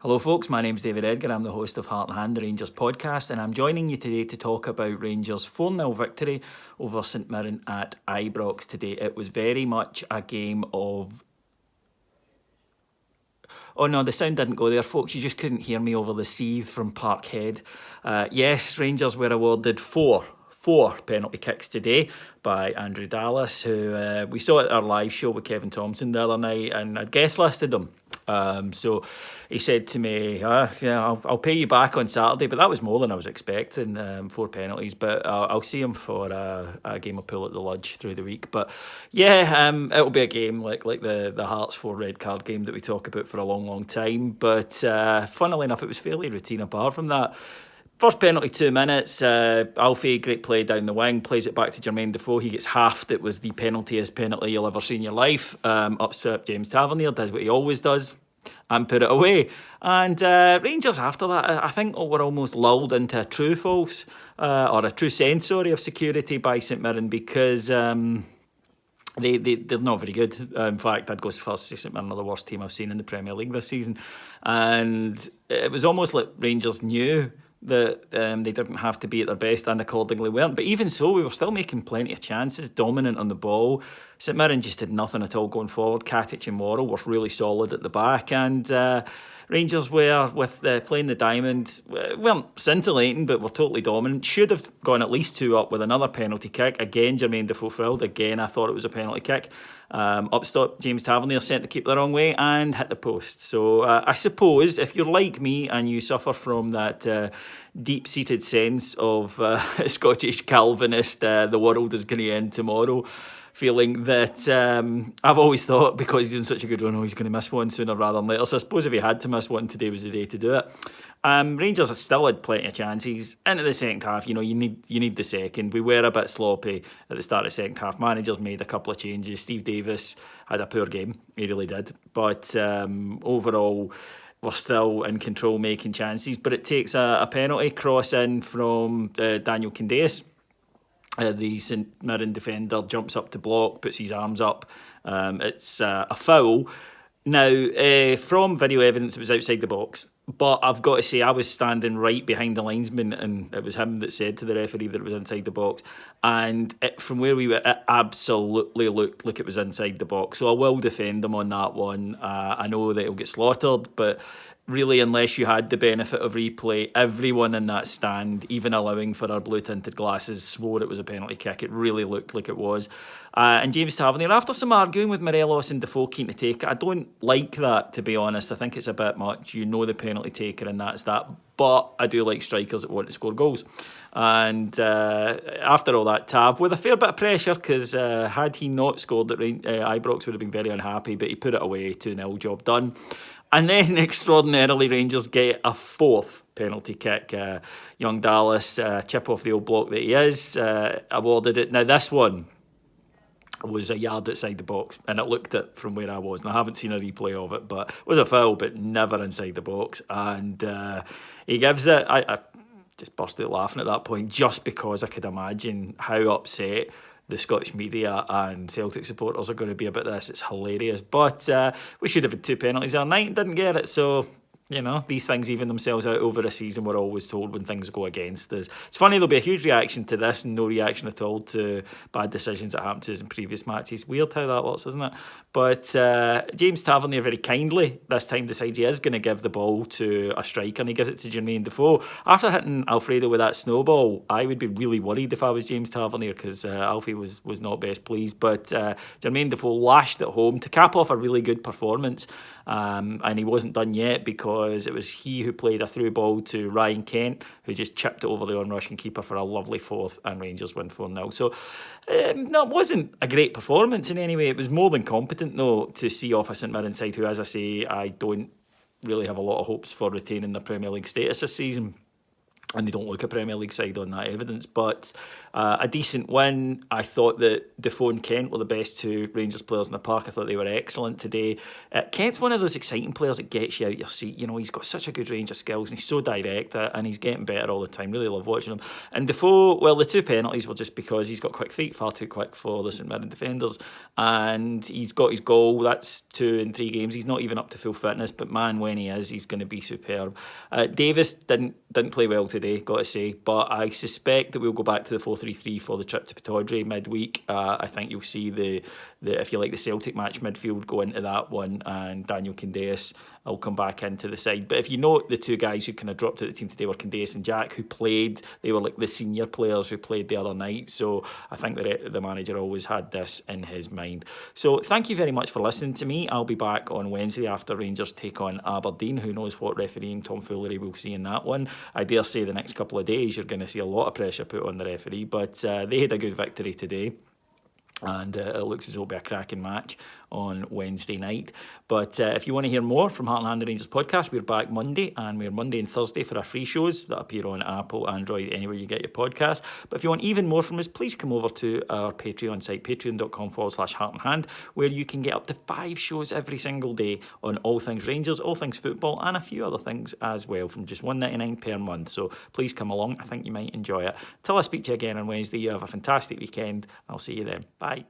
Hello folks, my name's David Edgar, I'm the host of Heart and Hand, the Rangers podcast, and I'm joining you today to talk about Rangers' 4-0 victory over St Mirren at Ibrox today. It was very much a game of... Oh no, the sound didn't go there folks, you just couldn't hear me over the seethe from Parkhead. Yes, Rangers were awarded four penalty kicks today by Andrew Dallas, who we saw at our live show with Kevin Thompson the other night, and I'd guest listed them. So he said to me, I'll pay you back on Saturday, but that was more than I was expecting, 4 penalties, but I'll see him for a game of pool at the Lodge through the week. But yeah, it'll be a game like the Hearts 4 red card game that we talk about for a long time, but funnily enough, it was fairly routine apart from that. First penalty, 2 minutes. Alfie, great play down the wing, plays it back to Jermaine Defoe. He gets halved. It was the penaltiest penalty you'll ever see in your life. Up James Tavernier, does what he always does and put it away. And Rangers after that, I think were almost lulled into a true false, or a true sense, of security by St Mirren because... They're not very good. In fact, I'd go so far as to say St Mirren are the worst team I've seen in the Premier League this season. And it was almost like Rangers knew that they didn't have to be at their best and accordingly weren't. But even so, we were still making plenty of chances, dominant on the ball. St Mirren just did nothing at all going forward. Katic and Morrow were really solid at the back, and Rangers were, with playing the diamond, weren't scintillating, but were totally dominant. Should have gone at least 2 up with another penalty kick. Again, Jermaine Defoe fouled. Again, I thought it was a penalty kick. Upstop James Tavernier sent the keeper the wrong way and hit the post. So I suppose if you're like me and you suffer from that deep-seated sense of Scottish Calvinist, the world is going to end tomorrow, feeling that I've always thought because he's doing such a good run, he's going to miss one sooner rather than later. So I suppose if he had to miss one, today was the day to do it. Rangers still had plenty of chances into the second half. You need the second. We were a bit sloppy at the start of the second half. Managers made a couple of changes. Steve Davis had a poor game. He really did. But overall, we're still in control, making chances. But it takes a penalty cross in from Daniel Candeias. The St Mirren defender jumps up to block, puts his arms up. It's a foul. Now, from video evidence, it was outside the box. But I've got to say, I was standing right behind the linesman, and it was him that said to the referee that it was inside the box. And from where we were, it absolutely looked like it was inside the box. So I will defend him on that one. I know that he'll get slaughtered, but really, unless you had the benefit of replay, everyone in that stand, even allowing for our blue-tinted glasses, swore it was a penalty kick. It really looked like it was. And James Tavernier, after some arguing with Morelos and Defoe keen to take it, I don't like that, to be honest. I think it's a bit much. You know the penalty taker, and that's that. But I do like strikers that want to score goals. And after all that, Tav, with a fair bit of pressure, because had he not scored, Ibrox would have been very unhappy, but he put it away, 2-0, job done. And then, extraordinarily, Rangers get a 4th penalty kick. Young Dallas, chip off the old block that he is, awarded it. Now, this one was a yard outside the box, and it looked it from where I was. And I haven't seen a replay of it, but it was a foul, but never inside the box. And he gives it... I just burst out laughing at that point, just because I could imagine how upset the Scottish media and Celtic supporters are going to be about this. It's hilarious. But we should have had 2 penalties our night and didn't get it. So, these things even themselves out over a season. We're always told when things go against us. It's funny, there'll be a huge reaction to this and no reaction at all to bad decisions that happened to us in previous matches. Weird how that works, isn't it? But James Tavernier very kindly this time decides he is going to give the ball to a striker, and he gives it to Jermaine Defoe. After hitting Alfredo with that snowball, I would be really worried if I was James Tavernier, because Alfie was not best pleased. But Jermaine Defoe lashed it home to cap off a really good performance. And he wasn't done yet, because it was he who played a through ball to Ryan Kent, who just chipped it over the on-rushing keeper for a lovely 4th, and Rangers win 4-0. So no, it wasn't a great performance in any way. It was more than competent, though, to see off a St Mirren side who, as I say, I don't really have a lot of hopes for retaining their Premier League status this season. and they don't look a Premier League side on that evidence. But a decent win. I thought that Defoe and Kent were the best two Rangers players in the park. I thought they were excellent today. Kent's one of those exciting players that gets you out your seat. You know, he's got such a good range of skills and he's so direct and he's getting better all the time. Really love watching him. And Defoe, well, the two penalties were just because he's got quick feet, far too quick for the St Mirren defenders. And he's got his goal. That's 2 in 3 games. He's not even up to full fitness, but man, when he is, he's going to be superb. Davis didn't play well today, got to say, but I suspect that we'll go back to the 4-3-3 for the trip to Pittodrie midweek. I think you'll see the if you like the Celtic match midfield go into that one, and Daniel Candeias will come back into the side. But if you note, the two guys who kind of dropped out of the team today were Candeias and Jack, who played. They were like the senior players who played the other night. So I think the manager always had this in his mind. So thank you very much for listening to me. I'll be back on Wednesday after Rangers take on Aberdeen. Who knows what refereeing tomfoolery we'll see in that one. I dare say the next couple of days you're going to see a lot of pressure put on the referee. But they had a good victory today. And it looks as though it'll be a cracking match on Wednesday night. But if you want to hear more from Heart and Hand Rangers podcast, we're back Monday, and we're Monday and Thursday for our free shows that appear on Apple, Android, anywhere you get your podcast. But if you want even more from us, please come over to our Patreon site, patreon.com/Heart and Hand, where you can get up to 5 shows every single day on all things Rangers, all things football, and a few other things as well, from just $1.99 per month. So please come along. I think you might enjoy it. Till I speak to you again on Wednesday, you have a fantastic weekend. I'll see you then. Bye.